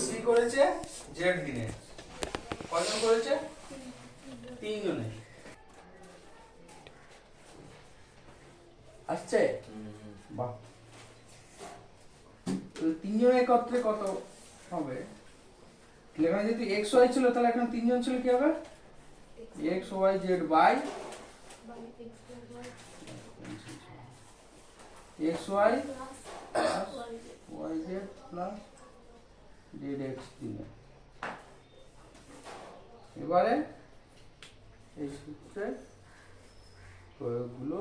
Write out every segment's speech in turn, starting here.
C করেছে Z দিনে, কজন করেছে? 3 জনে। আসছে? বাহ। তো 3 জন একত্রে কত হবে? এখানে যদি এক্স ওয়াই ছিল তাহলে এখানে 3 জন ছিল, কি হবে? X Y Z by X Y plus Y Z plus Z X দিনে। এবারে এই সূত্রের প্রয়োগগুলো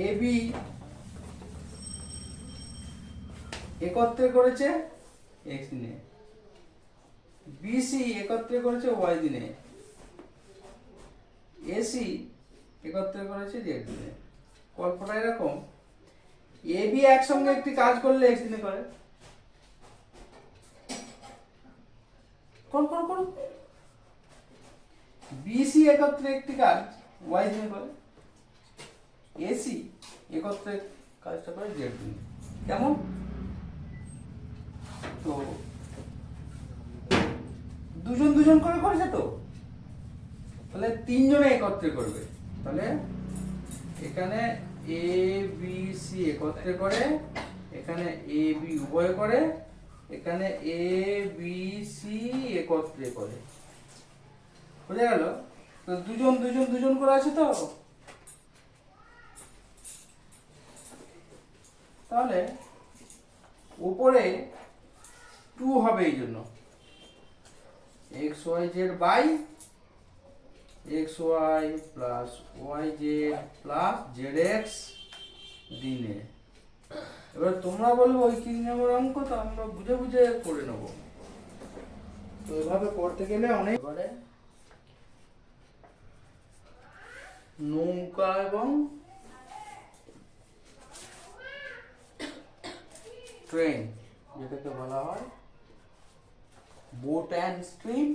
এ বি একত্রে করেছে এক্স দিনে, বিসি একত্রে করেছে ওয়াই দিনে, এসি একত্রে করেছে জেড দিনে। গল্পটা এরকম, এ বি একসঙ্গে একটি কাজ করলে এক্স দিনে করে, কোন কোন কোন বিসি একত্রে একটি কাজ ওয়াই দিনে করে, এসি একত্রে কাজটা করে জেড দিনে। কেমন? তো দুজন দুজন করে করেছে, তো তাহলে 3 জনে একত্রে করবে। তাহলে এখানে এ বি সি একত্রে করে, এখানে এ বি উভয় করে, এখানে এ বি সি একত্রে করে। বুঝে গেল? তো দুজন দুজন দুজন করে আছে, তো তাহলে উপরে 2 হবে, এই জন্য X Y Z by X Y plus Y Z plus Z X দিনে। এবার তোমরা বলবো ওই 3 নম্বর অঙ্ক তো আমরা বুঝে বুঝে করে নেব, তো এভাবে করতে গেলে অনেক। এবারে নৌকা এবং ট্রেন, যেটাকে বলা হয় বোট অ্যান্ড স্ট্রিম।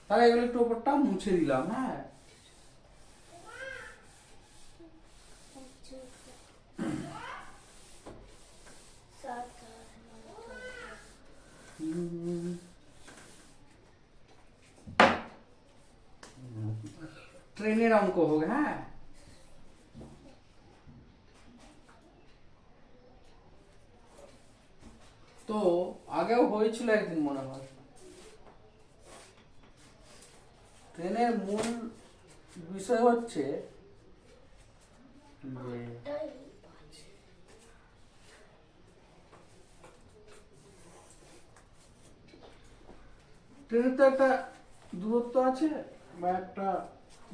তাহলে এগুলো একটু ওপরটা মুছে দিলাম। হ্যাঁ, ট্রেনের অঙ্ক হবে। হ্যাঁ, তো আগেও হয়েছিল একদিন মনে হয়। ট্রেনের মূল বিষয় হচ্ছে যে ট্রেনের তো একটা দূরত্ব আছে বা একটা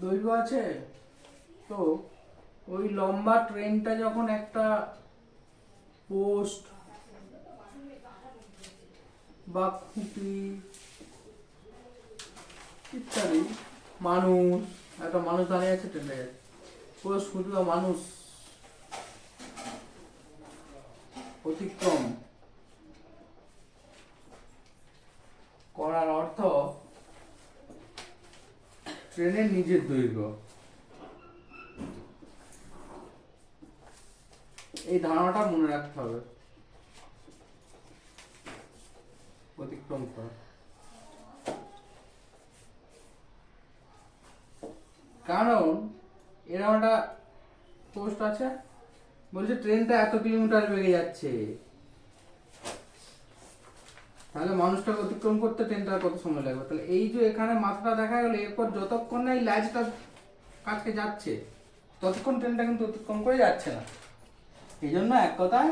দৈর্ঘ্য আছে, তো ওই লম্বা ট্রেনটা যখন একটা পোস্ট বা খুঁটি ইত্যাদি, মানুষ, একটা মানুষ দাঁড়িয়ে আছে, ট্রেনে যাচ্ছে, পোস্ট খুঁটি বা মানুষ অতিক্রম করার অর্থ ট্রেনের নিজের দৈর্ঘ্য। এই ধারণাটা মনে রাখতে হবে, অতিক্রম করা। কারণ এরকম একটা পোস্ট আছে, বলছে ট্রেনটা এত কিলোমিটার বেগে যাচ্ছে, তাহলে মানুষটাকে অতিক্রম করতে ট্রেনটা কত সময় লাগবে? তাহলে এই যে এখানে মাথাটা দেখা গেল, এরপর যতক্ষণ না এই ল্যাজটা কাছকে যাচ্ছে ততক্ষণ ট্রেনটা কিন্তু অতিক্রম করে যাচ্ছে না। এই জন্য এক কথায়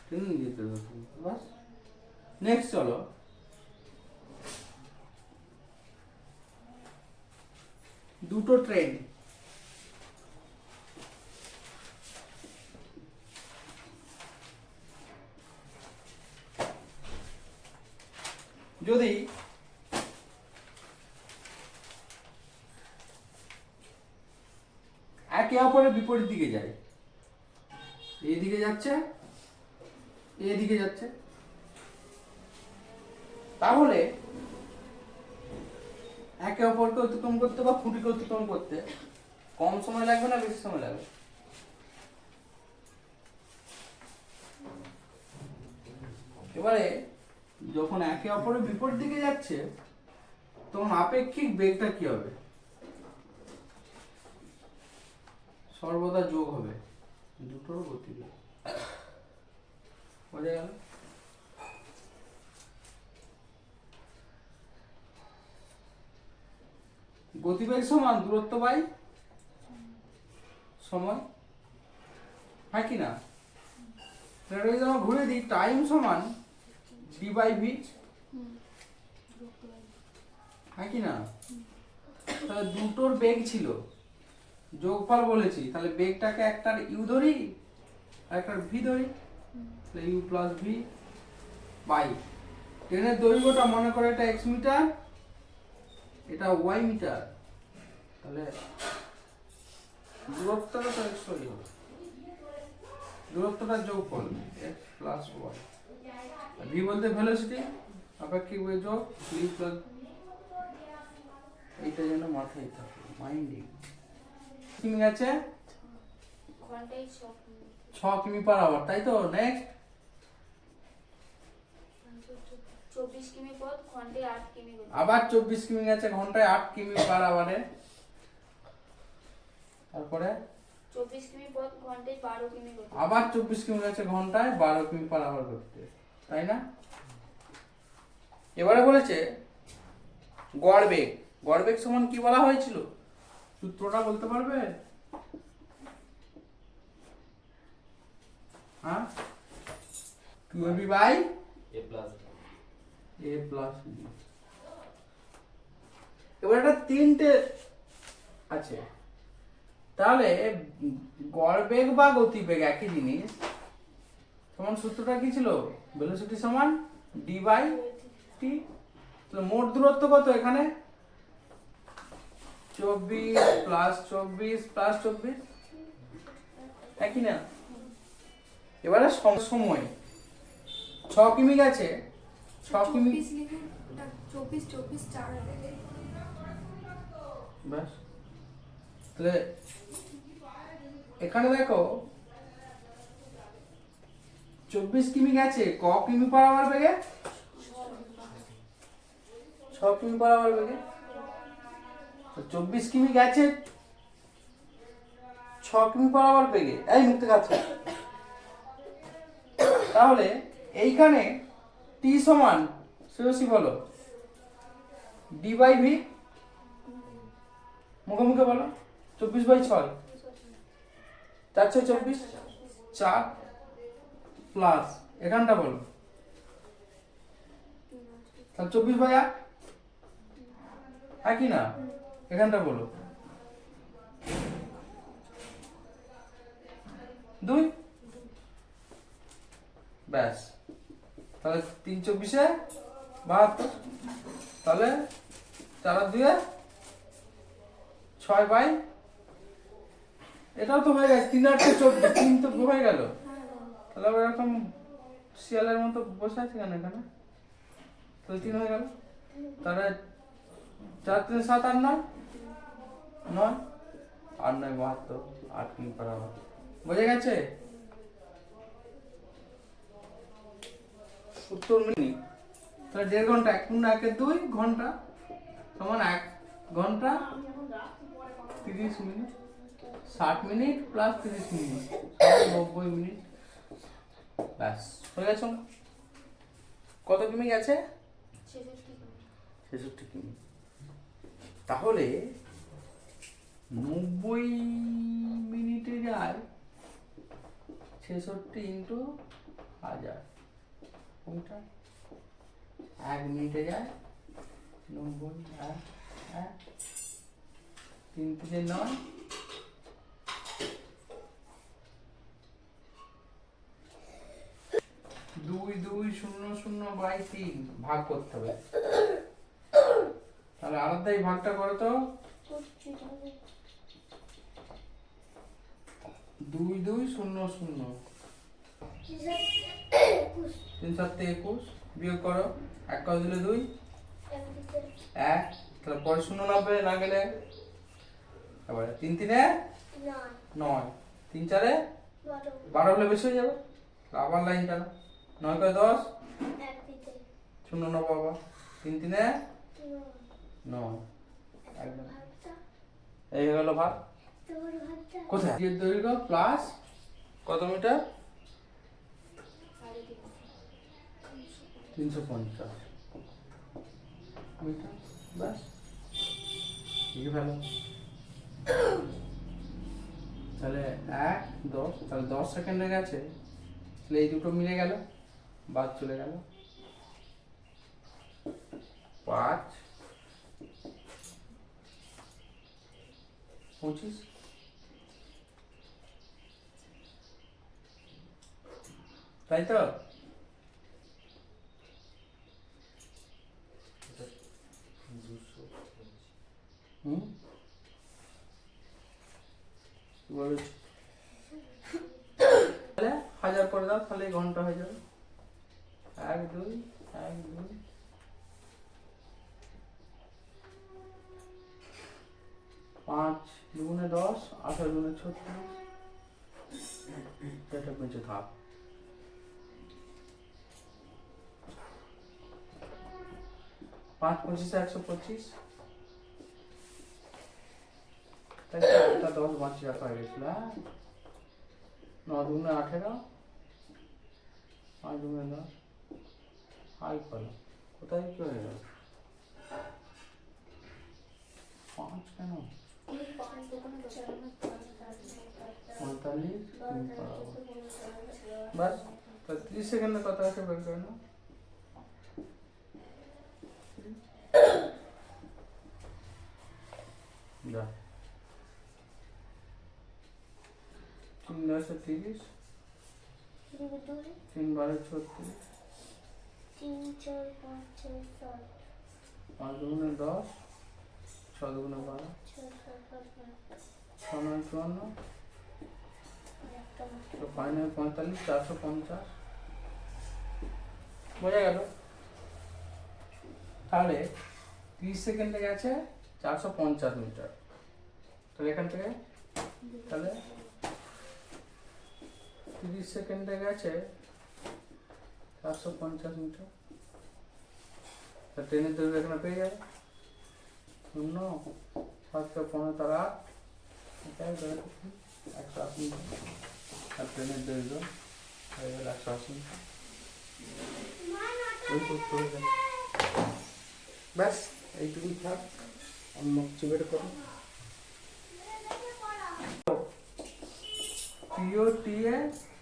ট্রেন যেতে হবে। বাস। নেক্সট চলো, দুটো ট্রেন যদি একে অপরের বিপরীত দিকে যায়, এই দিকে যাচ্ছে, এই দিকে যাচ্ছে, তাহলে একে অপরকে অতিক্রম করতে বা খুঁটিকে অতিক্রম করতে কম সময় লাগবে না বেশি সময় লাগবে? এবারে যখন একে অপরের বিপরীত দিকে যাচ্ছে তখন আপেক্ষিক বেগটা কি হবে? সর্বদা যোগ হবে দুটোর গতিবেগ। বোঝা গেল? গতিবেগ সমান দূরত্ব বাই সময়, হ্যাঁ কি না? এটা যদি আমরা ঘুরে দিই, টাইম সমান ডি বাই ভি, হ্যাঁ কি না? তাহলে দুটোর বেগ ছিল, যোগফল বলেছি, তাহলে বেগটাকে একটার ইউ ধরি আর একটার ভি ধরি, তাহলে ইউ প্লাস ভি বাই ট্রেনের দৈর্ঘ্যটা মনে করে এটা এক্স মিটার, এটা ওয়াই মিটার, তাহলে দূরত্বটা তো এক্স ওয়াই হবে, দূরত্বটার যোগফল এক্স প্লাস ওয়াই, ভি বলতে ভেলোসিটি, আপেক্ষিক বেগ যোগ ভি প্লাস, এইটা যেন মাথায় থাকে, মাইন্ডিং। কিমি আছে ঘন্টায় 6 কিমি পার আওয়ার, তাই তো? নেক্সট 24 কিমি পথ ঘন্টায় 8 কিমি গতি। আবার 24 কিমি আছে ঘন্টায় 8 কিমি পার আওয়ারে, তারপরে 24 কিমি পথ ঘন্টায় 12 কিমি গতি। আবার 24 কিমি আছে ঘন্টায় 12 কিমি পার আওয়ার গতিতে, তাই না? এবারে বলেছে গড় বেগ। গড় বেগ সমান কি বলা হয়েছিল? সূত্রটা বলতে পারবে? হ্যাঁ, 2ab by a plus a plus b। এবার এটা তিনটে আছে, তাহলে গড় বেগ বা গতিবেগ একই জিনিস, সমান সূত্রটা কি ছিল? ভেলোসিটি সমান ডি বাই টি। তাহলে মোট দূরত্ব কত এখানে? 24 প্লাস 24 প্লাস 24, একই না? এবারে সময় 6 কিমি গেছে, 6 কিমি 24 24 4 ব্যাস। তাহলে এখানে দেখো 24 কিমি গেছে ক কিমি পার আওয়ার বেগে? 6 কিমি পার আওয়ার বেগে। 24 কিমি গেছে 6 কিমি পার আওয়ার বেগে, এই মুক্তি কাছে। তাহলে এইখানে টি সমান শ্রেয়সী বলো ডি বাই ভি, মুখে মুখে বলো 24 বাই 6, 4 6 24, 4 প্লাস এখানটা বলো, তাহলে 24 বাই 8, একই না? এখানটা বলো 2, ব্যাস। তাহলে 3 24 72, তাহলে 4 আর 2 6 বাই, এটাও তো হয়ে গেছে 3 8 14, 3 তো হয়ে গেল। তাহলে আবার এরকম শিয়ালের মতো বসে আছে কেন এখানে? তাহলে 3 হয়ে গেল, তাহলে 4 3 7 8 9 9 8 9 72, 8 কিমি পার আওয়ার। বোঝা গেছে? উত্তর মিনিট, তাহলে 1.5 ঘন্টা, 1 পূর্ণ 1 2 ঘন্টা সমান 1 ঘন্টা 30 minute, 60 minute plus 30 minute 90 minute, ব্যাস হয়ে গেছে। কত কিমি গেছে? 66 কিমি। তাহলে 90 মিনিটে যায় 66 ইন্টু 1000 মিটার, 1 মিনিটে যায় 90, 3 3 9, 2 2 0 0 বাই 3 ভাগ করতে হবে। তাহলে আলাদাই ভাগটা করো তো, 2 2 0 0, 3 7 21, বিয়োগ করো, 1 কত দিলে 2, 1, তাহলে পরে 0 নামবে না গেলে এবারে 3 3 এ 9, 3 4 এ 12 হলে বেশি হয়ে যাবে। আবার লাইন টানো, 9 করে 10, 0 9 বাবা, 3 3 এ 9, একদম এই হয়ে গেল ভাগ। কোথায় এর দৈর্ঘ্য প্লাস কত মিটার? 350 মিটার, বাস লিখে ফেলো। তাহলে 1 10, তাহলে 10 সেকেন্ডে গেছে, তাহলে এই দুটো মিলে গেল, বাদ চলে গেল। 5 25, তাই তো? হুম, বলেছ তাহলে 1000 করে দাও, তাহলে এই ঘন্টা হয়ে যাবে। 1 2 1 2 5 2 10, 18 2 36, এটা বেঁচে থাক। 5 25 125, তাই তো? এটা 10 বাঁচিয়ে রাখা হয়ে গেছিল। 9 2 18, 5 2 10, আর কত? কোথায় কি হয়ে গেল? 5 কেন? 45 বাস। তো 30 সেকেন্ডে কত আছে বের করে নাও। যা 3 10 30, 3 12 36, 5 2 10, 6 2 12, 6 9 54, তো 5 9 45, 450, বোঝা গেল? তাহলে 30 সেকেন্ডে গেছে 450 মিটার। তাহলে এখান থেকে তাহলে 30 সেকেন্ডে গেছে 450 মিটার। তা ট্রেনের দৈর্ঘ্য এখানে পেয়ে যাবে 0 7 15 তার 8, এটাই 180 মিটার। আর ট্রেনের দৈর্ঘ্য হয়ে গেল 180 মিটার। ব্যাস এইটুকুই থাক, অন্য কিছু বের করো। টিও টিএ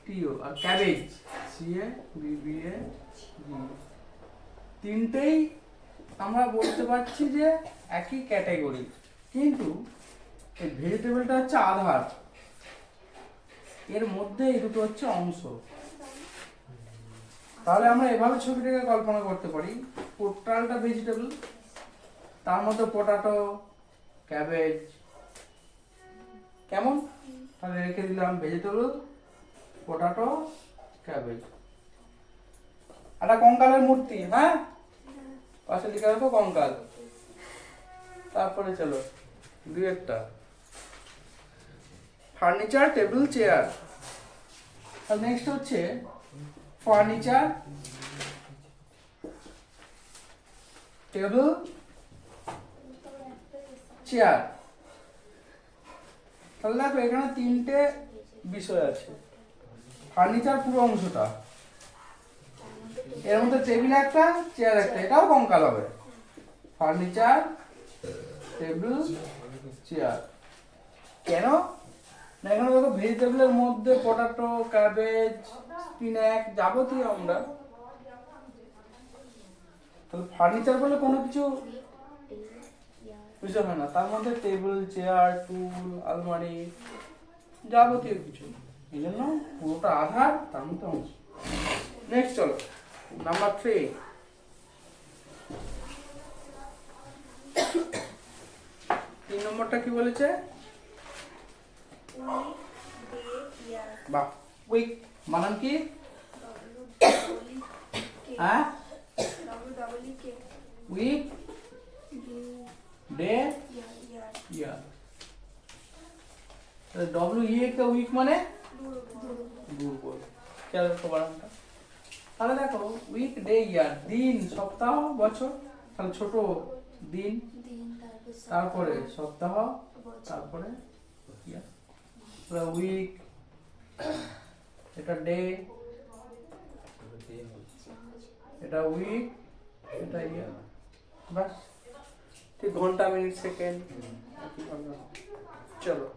টিও আর ক্যাবেজ সিএ বিবিএ জি, তিনটেই আমরা বলতে পারছি যে একই ক্যাটাগরি, কিন্তু এই ভেজিটেবলটা হচ্ছে আধার, এর মধ্যে এই দুটো হচ্ছে অংশ। তাহলে আমরা এভাবে ছবিটাকে কল্পনা করতে পারি, টোটালটা ভেজিটেবল, তার মধ্যে পটাটো ক্যাবেজ, কেমন? তাহলে রেখে দিলাম ভেজিটেবল পটাটো ক্যাবেজ। একটা কঙ্কালের মূর্তি, হ্যাঁ পাশে লিখে রাখো কঙ্কাল। তারপরে চলো দুই একটা ফার্নিচার টেবিল চেয়ার। আর নেক্সট হচ্ছে ফার্নিচার টেবিল চেয়ার। তাহলে দেখো এখানে তিনটে বিষয় আছে। ফার্নিচার পুরো অংশটা, এর মধ্যে টেবিল একটা চেয়ার একটা, এটাও কঙ্কাল হবে। ফার্নিচার টেবিল চেয়ার কেন না, এখানে দেখো ভেজিটেবলের মধ্যে পটাটো ক্যাবেজ স্পিনাচ যাবতীয় আমরা, তাহলে ফার্নিচার বলে কোনো কিছু বিষয় হয় না, তার মধ্যে টেবিল চেয়ার টুল আলমারি যাবতীয় কিছু, এই জন্য পুরোটা আধার, তার মধ্যে অংশ। নেক্সট চলো নাম্বার 3। তিন নম্বরটা কি বলেছে? বাহ, উইক বানান কি? হ্যাঁ, উইক ডে ইয়ার। ডব্লিউ ই একটা উইক মানে দুর্বল। দুর্বল। খেয়াল রাখো বানানটা। তাহলে দেখো উইক, ডে, ইয়ার, দিন, সপ্তাহ, বছর। তাহলে ছোট দিন, দিন তারপরে সপ্তাহ, বছর। তারপরে ইয়ার। তাহলে উইক, এটা ডে, এটা উইক, এটা ইয়ার। বাস। ঠিক ঘন্টা, মিনিট, সেকেন্ড। চলো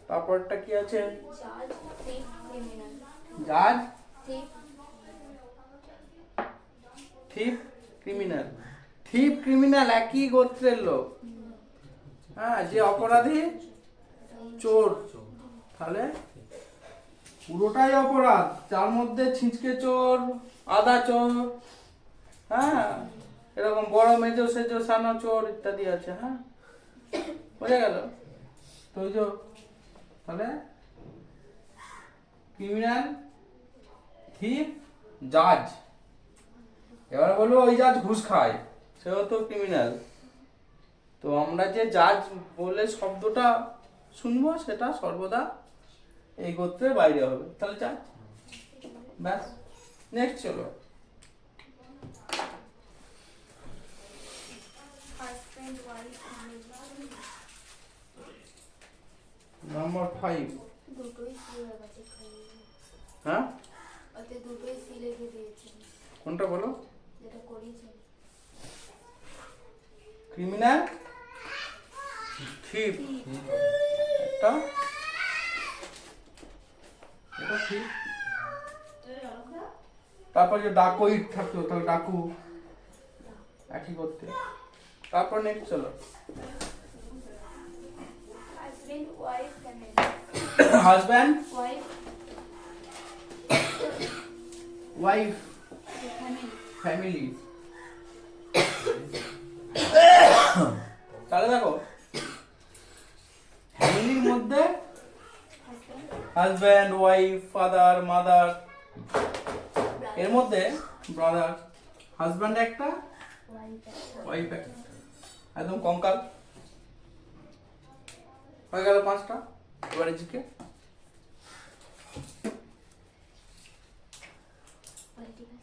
তারপরটা কি আছে? জাজ, থিপ, ক্রিমিনাল। জাজ, থিপ, থিপ, ক্রিমিনাল। থিপ, ক্রিমিনাল একই গোত্রের লোক। হ্যাঁ, যে অপরাধী চোর। তাহলে পুরোটাই অপরাধ, যার মধ্যে ছিঁচকে চোর, আদা চোর, হ্যাঁ, এরকম বড় মেজো সেজো সানো চোর ইত্যাদি আছে। হ্যাঁ, বোঝা গেল তো? ওই যে তাহলে ক্রিমিনাল, থিপ, জাজ। এবার বলবো ওই জাজ ঘুষ খায়, সেও তো ক্রিমিনাল। তো আমরা যে জাজ বলে শব্দটা শুনবো সেটা সর্বদা এই গোত্রের বাইরে হবে। তাহলে জাজ। ব্যাস। নেক্সট চলো। Husband, wife, number 5। দুটোই সি হয়ে গেছে খাইয়ে। হ্যাঁ, ওতে দুটোই সি লিখে দিয়েছেন, কোনটা বলো? যেটা করিয়েছেন। ক্রিমিনাল, থিপ, একটা, এটা থিপ। তারপর যে ডাকুইট থাকতো, তাহলে ডাকু একই করতে। তারপর নেক্সট চলো। Husband, wife, family. Husband, wife, wife, family. Family. তাহলে দেখো ফ্যামিলির মধ্যে হাজব্যান্ড, ওয়াইফ, ফাদার, মাদার, এর মধ্যে ব্রাদার। হাজব্যান্ড একটা, ওয়াইফ একটা, একদম কঙ্কাল। হয়ে গেল 5টা। এবারে জিকে। পলিটিক্যাল